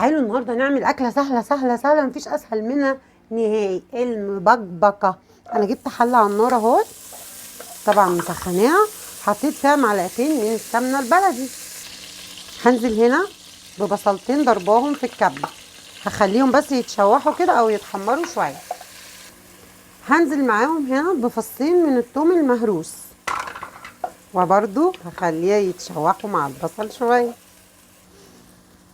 تعالوا النهارده نعمل اكله سهله سهله سهله، مفيش اسهل منها نهائي. المبكبكه. انا جبت حله على النار اهو، طبعا مسخناها، حطيت فيها معلقتين من السمنه البلدي. هنزل هنا ببصلتين ضرباهم في الكبه، هخليهم بس يتشوحوا كده او يتحمروا شويه. هنزل معاهم هنا بفصين من الثوم المهروس، وبرده هخليها يتشوحوا مع البصل شويه.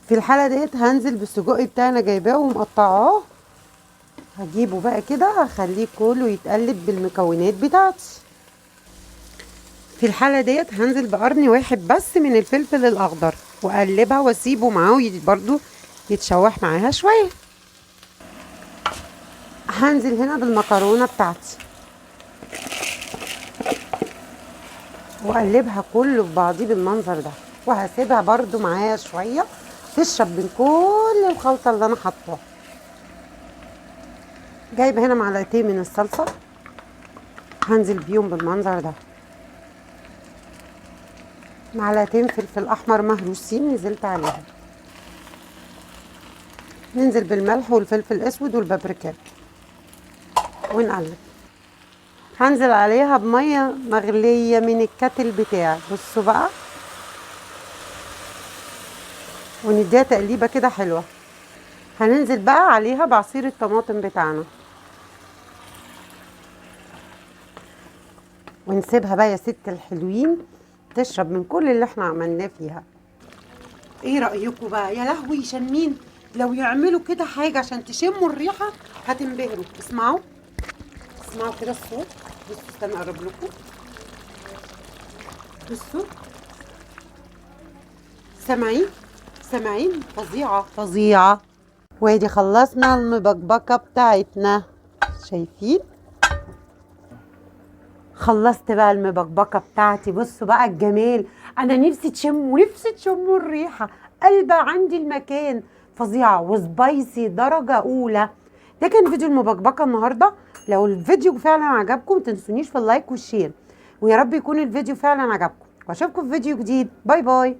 في الحاله ديت هنزل بالسجق بتاعنا جايباه ومقطعاه، هجيبه بقى كده هخليه كله يتقلب بالمكونات بتاعتي. في الحاله ديت هنزل بقرن واحد بس من الفلفل الاخضر واقلبها واسيبه معاه برضو يتشوح معاها شويه. هنزل هنا بالمكرونه بتاعتي واقلبها كله في بعضيه بالمنظر ده، وهسيبها برضو معايا شويه تشرب من كل الخلطه اللي انا حطاها. جايبه هنا معلقتين من الصلصه، هنزل بيهم بالمنظر ده. معلقتين فلفل احمر مهروسين نزلت عليهم. ننزل بالملح والفلفل الاسود والبابريكا ونقلب. هنزل عليها بميه مغليه من الكتل بتاعي، بصوا بقى، ونديها تقليبه كده حلوه. هننزل بقى عليها بعصير الطماطم بتاعنا، ونسيبها بقى يا ست الحلوين تشرب من كل اللي احنا عملناه فيها. ايه رأيكم بقى؟ يا لهوي شمين، لو يعملوا كده حاجة عشان تشموا الريحة هتنبهروا. اسمعوا اسمعوا كده الصوت، بصوا استنى اقرب لكم، بصوا، سامعين؟ سامعين؟ فظيعة فظيعة. وادي خلصنا المبكبكة بتاعتنا، شايفين؟ خلصت بقى المبكبكه بتاعتي. بصوا بقى الجمال، انا نفسي تشموا، نفسي تشموا الريحه، قلبة عندي المكان، فظيعه وسبايسي درجه اولى. ده كان فيديو المبكبكه النهارده. لو الفيديو فعلا عجبكم متنسونيش في اللايك والشير، ويا رب يكون الفيديو فعلا عجبكم، واشوفكم في فيديو جديد. باي باي.